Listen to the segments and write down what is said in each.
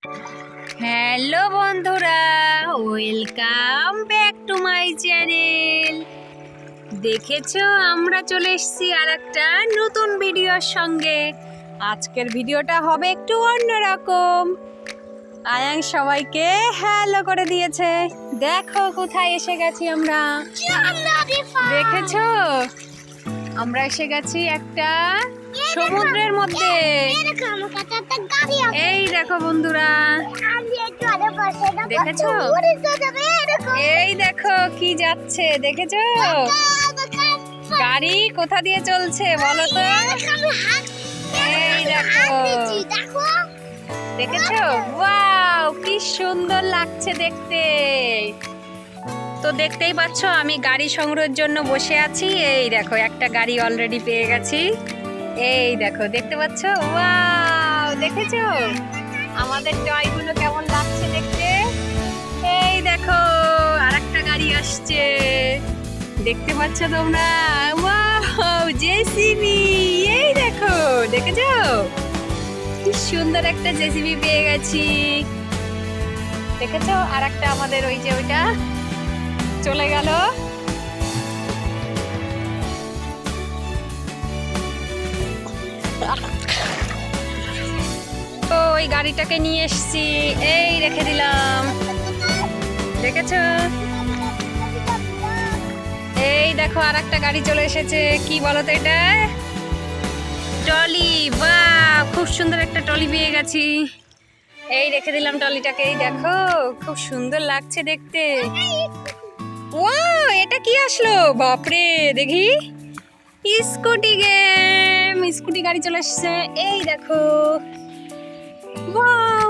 Hello বন্ধুরা, welcome back to my channel. দেখেছো আমরা চলে এসেছি আর একটা নতুন ভিডিওর সঙ্গে। আজকের ভিডিওটা হবে একটু অন্যরকম। আয়াং সবাইকে হ্যালো করে দিয়েছে। দেখো কোথায় এসে গেছি আমরা। দেখেছো আমরা এসে গেছি একটা সমুদ্রের মধ্যে। এই দেখো বন্ধুরা, দেখেছো এই দেখো কি যাচ্ছে, দেখেছো গাড়ি কোথা দিয়ে চলছে বলো তো। এই দেখো, দেখেছো ওয়াও কি সুন্দর লাগছে দেখতে। তো দেখতেই পাচ্ছ আমি গাড়ি সংগ্রহের জন্য বসে আছি। এই দেখো একটা গাড়ি অলরেডি পেয়ে গেছি। এই দেখো দেখতে পাচ্ছ, ওয়াও দেখেছো আমাদের টয়গুলো কেমন লাগছে দেখতে। এই দেখো আরেকটা গাড়ি আসছে, দেখতে পাচ্ছ তোমরা, ওয়াও জেসিবি। এই দেখো দেখেছো কি সুন্দর একটা জেসিবি পেয়ে গেছি, দেখেছো। আর একটা আমাদের ওই যে ওইটা চলে গেল। তো ওই গাড়িটাকে নিয়ে এসছি, এই রেখে দিলাম, দেখেছো। এই দেখো আর একটা গাড়ি চলে এসেছে, কি বলতো এটা, ট্রলি। বাহ খুব সুন্দর একটা ট্রলি পেয়ে গেছি। এই রেখে দিলাম ট্রলিটাকে। এই দেখো খুব সুন্দর লাগছে দেখতে। ওয়াও এটা কি আসলো, বাপরে দেখি স্কুটি গেম, স্কুটি গাড়ি চলে এসছে। এই দেখো ওয়াও,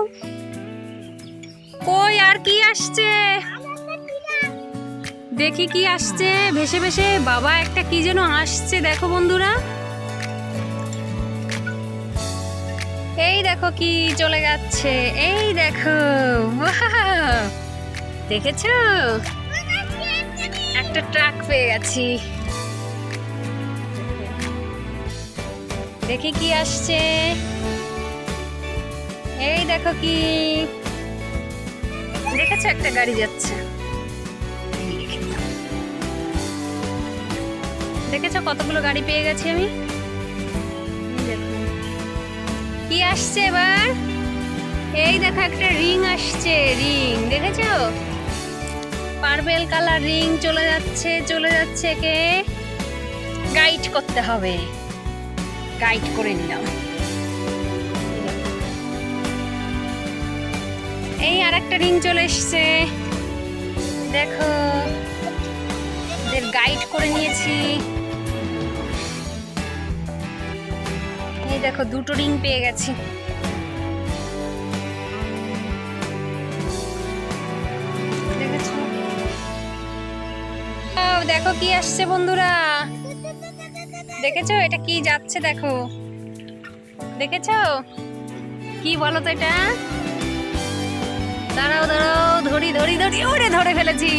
কই আর কি আসছে দেখি, কি আসছে ভেসে ভেসে। বাবা একটা কি যেন আসছে দেখো বন্ধুরা। এই দেখো কি চলে যাচ্ছে, এই দেখো ওয়াও দেখেছো একটা ট্রাক পেয়ে গেছি। দেখি কি আসছে, এই দেখো কি, দেখেছো একটা গাড়ি যাচ্ছে। দেখেছো কতগুলো গাড়ি পেয়ে গেছি আমি। কি আসছে এবার, এই দেখো একটা রিং আসছে, রিং দেখেছো, পার্পেল কালার রিং চলে যাচ্ছে, চলে যাচ্ছে। কে গাইড করতে হবে, গাইড করে নিলাম। এই আর একটা রিং চলে এসছে, দেখো এদের গাইড করে নিয়েছি। এই দেখো দুটো রিং পেয়ে গেছি। দেখেছো, দেখো কি আসছে বন্ধুরা, দেখেছো এটা কি যাচ্ছে, দেখো দেখেছো কি বলো তো এটা। দাঁড়াও দাঁড়াও, ধরি ধরি ধরি, ওরে ধরে ফেলেছি।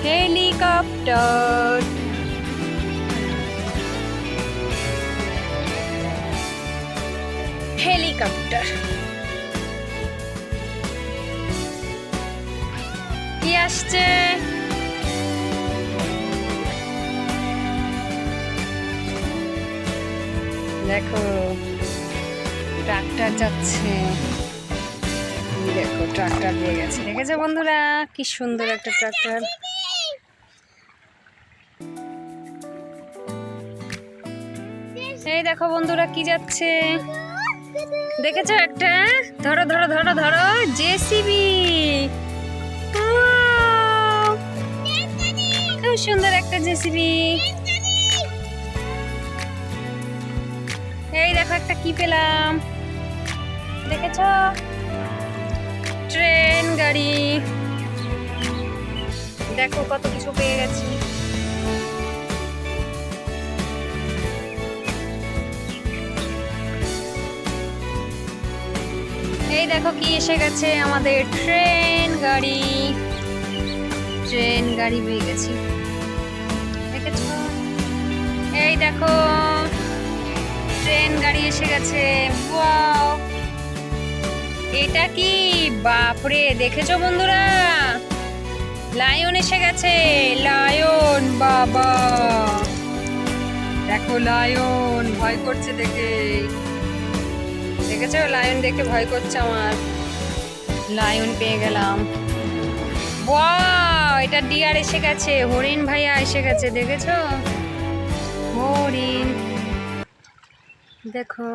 হেলিকপ্টার, হেলিকপ্টার কি আসছে, দেখো ট্রাক্টর যাচ্ছে। দেখো ট্রাক্টর পেয়ে গেছে, দেখেছো বন্ধুরা কি সুন্দর একটা ট্রাক্টর। এই দেখো বন্ধুরা কি যাচ্ছে, দেখেছো একটা, ধরো ধরো ধরো ধরো, জেসিবি। খুব সুন্দর একটা জেসিবি। এই দেখো একটা কি পেলাম, দেখেছো ট্রেন গাড়ি। দেখো কত কিছু পেয়ে গেছি। এই দেখো কি এসে গেছে, আমাদের ট্রেন গাড়ি, ট্রেন গাড়ি পেয়ে গেছি, দেখেছো। এই দেখো ট্রেন গাড়ি এসে গেছে, ওয়াও এটা কি? বাপরে, দেখেছো বন্ধুরা, লায়ন এসে গেছে। লায়ন বাবা, দেখো লায়ন, ভয় করছে দেখে। দেখেছো, লায়ন দেখে ভয় করছে আমার। লায়ন পেয়ে গেলাম। ওয়াও, এটা ডিয়ার এসে গেছে, হরিণ ভাইয়া এসে গেছে, দেখেছো? হরিণ দেখো।